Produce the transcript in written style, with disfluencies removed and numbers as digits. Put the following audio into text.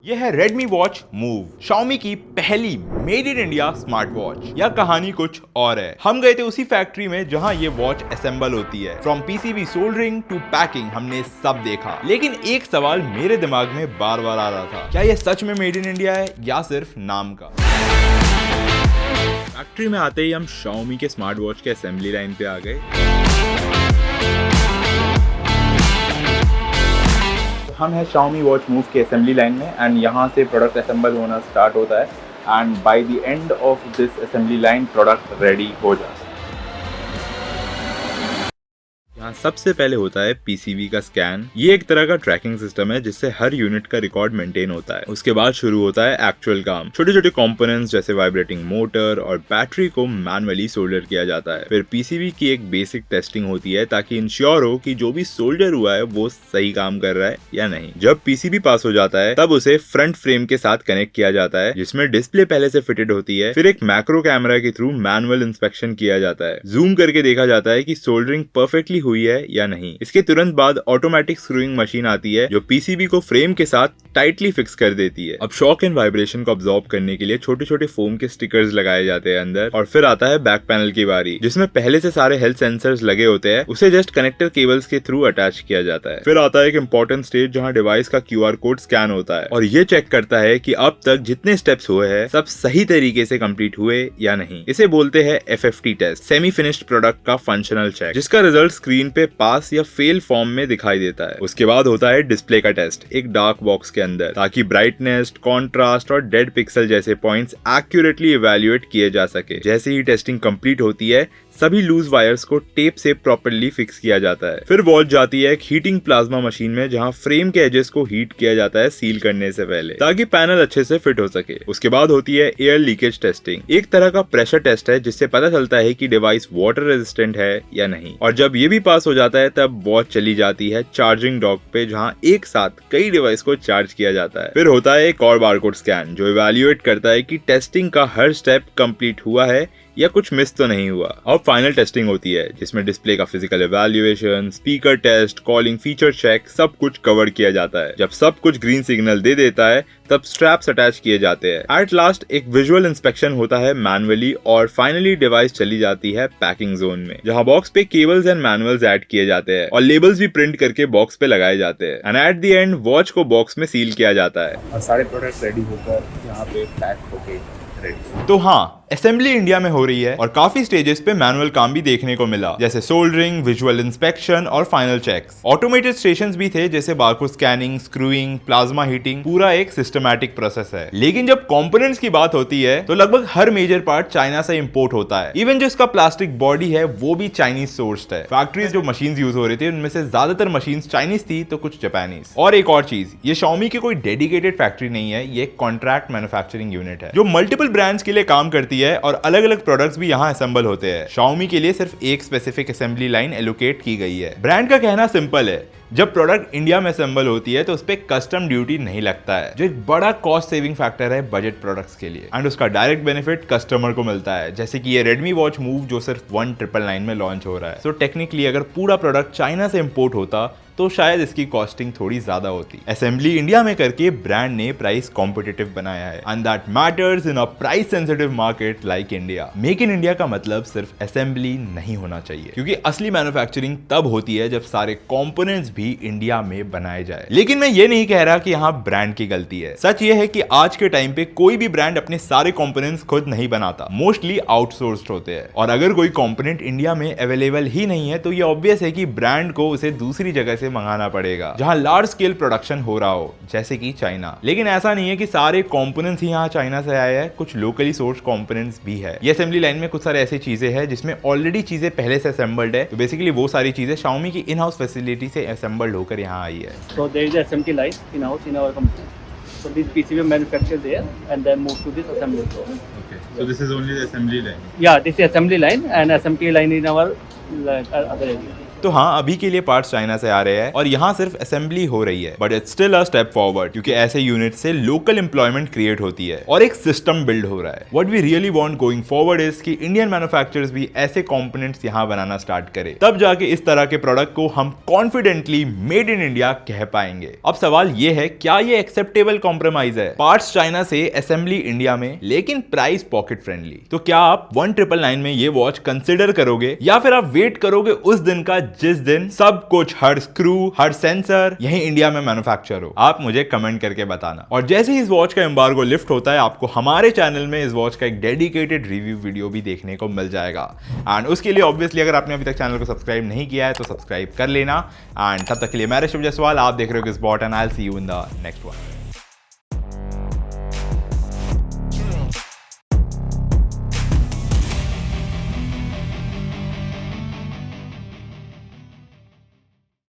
यह है Redmi Watch Move, Xiaomi की पहली made in India smart watch. यह कहानी कुछ और है। हम गए थे उसी फैक्ट्री में जहां ये वॉच असेंबल होती है। From PCB soldering to packing हमने सब देखा, लेकिन एक सवाल मेरे दिमाग में बार बार आ रहा था, क्या यह सच में मेड इन इंडिया है या सिर्फ नाम का। फैक्ट्री में आते ही हम Xiaomi के स्मार्ट वॉच के असेंबली लाइन पे आ गए। हम हैं Xiaomi Watch Move के असेंबली लाइन में एंड यहाँ से प्रोडक्ट असेंबल होना स्टार्ट होता है and by the end of this assembly line product ready हो जाता है। यहाँ सबसे पहले होता है पीसीबी का स्कैन। ये एक तरह का ट्रैकिंग सिस्टम है जिससे हर यूनिट का रिकॉर्ड मेंटेन होता है। उसके बाद शुरू होता है एक्चुअल काम। छोटे छोटे कंपोनेंट्स जैसे वाइब्रेटिंग मोटर और बैटरी को मैनुअली सोल्डर किया जाता है। फिर पीसीबी की एक बेसिक टेस्टिंग होती है ताकि इंश्योर हो कि जो भी सोल्डर हुआ है वो सही काम कर रहा है या नहीं। जब पीसीबी पास हो जाता है तब उसे फ्रंट फ्रेम के साथ कनेक्ट किया जाता है जिसमें डिस्प्ले पहले से फिटेड होती है। फिर एक मैक्रो कैमरा के थ्रू मैनुअल इंस्पेक्शन किया जाता है। जूम करके देखा जाता है कि सोल्डरिंग परफेक्टली हुई है या नहीं। इसके तुरंत बाद ऑटोमेटिक स्क्रूइंग मशीन आती है जो पीसीबी को फ्रेम के साथ टाइटली फिक्स कर देती है। अब शॉक एंड वाइब्रेशन को अब्सॉर्ब करने के लिए छोटे छोटे फोम के स्टिकर्स लगाए जाते हैं अंदर। और फिर आता है बैक पैनल की बारी जिसमें पहले से सारे हेल्थ सेंसर्स लगे होते हैं। उसे जस्ट कनेक्टर केबल्स के थ्रू अटैच किया जाता है। फिर आता है एक इंपॉर्टेंट स्टेज जहां डिवाइस का क्यूआर कोड स्कैन होता है और ये चेक करता है कि अब तक जितने स्टेप्स हुए हैं सब सही तरीके से कंप्लीट हुए या नहीं। इसे बोलते हैं FFT test, semi finished product का फंक्शनल चेक, जिसका रिजल्ट स्क्रीन पे पास या फेल फॉर्म में दिखाई देता है। उसके बाद होता है डिस्प्ले का टेस्ट एक डार्क बॉक्स के अंदर, ताकि ब्राइटनेस, कॉन्ट्रास्ट और डेड पिक्सल जैसे पॉइंट्स एक्यूरेटली इवैल्यूएट किए जा सके। जैसे ही टेस्टिंग कंप्लीट होती है सभी लूज वायर्स को टेप से प्रॉपर्ली फिक्स किया जाता है। फिर वॉच जाती है एक हीटिंग प्लाज्मा मशीन में जहां फ्रेम के एजेस को हीट किया जाता है सील करने से पहले, ताकि पैनल अच्छे से फिट हो सके। उसके बाद होती है एयर लीकेज टेस्टिंग, एक तरह का प्रेशर टेस्ट है जिससे पता चलता है कि डिवाइस वाटर रेजिस्टेंट है या नहीं। और जब ये भी पास हो जाता है तब वॉच चली जाती है चार्जिंग डॉक पे जहाँ एक साथ कई डिवाइस को चार्ज किया जाता है। फिर होता है एक और बारकोड स्कैन जो इवैल्यूएट करता है कि टेस्टिंग का हर स्टेप कंप्लीट हुआ है या कुछ मिस तो नहीं हुआ। और फाइनल टेस्टिंग होती है जिसमें डिस्प्ले का physical evaluation, speaker test, calling feature check सब कुछ कवर किया जाता है। जब सब कुछ ग्रीन सिग्नल दे देता है तब स्ट्रैप्स अटैच किए जाते हैं। एट लास्ट एक विजुअल इंस्पेक्शन होता है मैनुअली और फाइनली डिवाइस चली जाती है पैकिंग जोन में जहां बॉक्स पे केबल्स एंड मैनुअल्स ऐड किए जाते हैं और लेबल्स भी प्रिंट करके बॉक्स पे लगाए जाते हैं। And at the end watch को बॉक्स में सील किया जाता है और सारे प्रोडक्ट रेडी होकर यहाँ पे पैक होके रेडी। तो हाँ, असेंबली इंडिया में हो रही है और काफी स्टेजेस पे मैनुअल काम भी देखने को मिला, जैसे सोल्डरिंग, विजुअल इंस्पेक्शन और फाइनल चेक्स। ऑटोमेटेड स्टेशंस भी थे जैसे barcode scanning, screwing, plasma heating, पूरा एक सिस्टमैटिक प्रोसेस है। लेकिन जब कंपोनेंट्स की बात होती है तो लगभग हर मेजर पार्ट चाइना से इंपोर्ट होता है। इवन जो इसका प्लास्टिक बॉडी है वो भी चाइनीज सोर्स्ड है। फैक्ट्रीज जो मशीन्स यूज हो रही थी उनमें से ज्यादातर मशीन्स चाइनीज थी तो कुछ जापानीज। और एक और चीज, ये Xiaomi की कोई डेडिकेटेड फैक्ट्री नहीं है, ये कॉन्ट्रैक्ट मैन्युफैक्चरिंग यूनिट है जो मल्टीपल ब्रांड्स के लिए काम करती है और अलग अलग प्रोडक्ट्स भी यहाँ असेंबल होते हैं। Xiaomi के लिए सिर्फ एक स्पेसिफिक असेंबली लाइन एलोकेट की गई है। ब्रांड का कहना सिंपल है, जब प्रोडक्ट इंडिया में असेंबल होती है तो उस पर कस्टम ड्यूटी नहीं लगता है, जो एक बड़ा कॉस्ट सेविंग फैक्टर है बजट प्रोडक्ट्स के लिए। एंड उसका डायरेक्ट बेनिफिट कस्टमर को मिलता है, जैसे कि ये Redmi Watch Move जो सिर्फ 1999 में लॉन्च हो रहा है। सो टेक्निकली अगर पूरा प्रोडक्ट चाइना से इंपोर्ट होता तो शायद इसकी कॉस्टिंग थोड़ी ज्यादा होती। असेंबली इंडिया में करके ब्रांड ने प्राइस कॉम्पिटिटिव बनाया है and that matters in a price sensitive market like India. Make in India का मतलब सिर्फ असेंबली नहीं होना चाहिए, क्योंकि असली मैन्युफैक्चरिंग तब होती है जब सारे कंपोनेंट्स भी इंडिया में बनाए जाए। लेकिन मैं ये नहीं कह रहा कि यहाँ ब्रांड की गलती है। सच ये है कि आज के टाइम पे कोई भी ब्रांड अपने सारे कंपोनेंट्स खुद नहीं बनाता, मोस्टली आउटसोर्स्ड होते हैं। और अगर कोई कंपोनेंट इंडिया में अवेलेबल ही नहीं है तो ये ऑब्वियस है कि ब्रांड को उसे दूसरी जगह से मंगाना पड़ेगा जहां लार्ज स्केल प्रोडक्शन हो रहा हो, जैसे कि चाइना। लेकिन ऐसा नहीं है कि सारे कंपोनेंट्स ही यहाँ चाइना से आए हैं, कुछ लोकली सोर्स कंपोनेंट्स भी है। ये असेंबली लाइन में कुछ सारे ऐसी चीजें हैं जिसमें ऑलरेडी चीजें पहले से असेंबल्ड है, तो बेसिकली वो सारी चीजें Xiaomi की इन हाउस फैसिलिटी से असेंबल्ड होकर यहाँ आई है। So there is an assembly line in house in our company. So this PCB manufactured there and then moved to this assembly floor. Okay, so this is only the assembly line. Yeah, this is assembly line and assembly line in our other area. तो हाँ, अभी के लिए parts China से आ रहे हैं और यहाँ सिर्फ असेंबली हो रही है, but it's still a step forward, क्योंकि ऐसे यूनिट से लोकल एम्प्लॉयमेंट क्रिएट होती है और एक सिस्टम बिल्ड हो रहा है। What we really want going forward is कि इंडियन मैन्युफैक्चरर्स भी ऐसे कंपोनेंट्स यहाँ बनाना स्टार्ट करें, तब जाके इस तरह के प्रोडक्ट को हम कॉन्फिडेंटली मेड इन इंडिया कह पाएंगे। अब सवाल ये है, क्या ये एक्सेप्टेबल कॉम्प्रोमाइज है? पार्ट्स चाइना से, असेंबली इंडिया में, लेकिन प्राइस पॉकेट फ्रेंडली। तो क्या आप 1999 में ये वॉच कंसिडर करोगे या फिर आप वेट करोगे उस दिन का जिस दिन सब कुछ, हर स्क्रू, हर सेंसर यही इंडिया में मैन्युफैक्चर हो? आप मुझे कमेंट करके बताना। और जैसे ही इस वॉच का एम्बार्गो लिफ्ट होता है, आपको हमारे चैनल में इस वॉच का एक डेडिकेटेड रिव्यू वीडियो भी देखने को मिल जाएगा। एंड उसके लिए ऑब्वियसली अगर आपने अभी तक चैनल को सब्सक्राइब नहीं किया है तो सब्सक्राइब कर लेना। एंड तब तक के लिए मैं ऋषभ जायसवाल, आप देख रहे हो किसबॉट, and I will see you in the next one.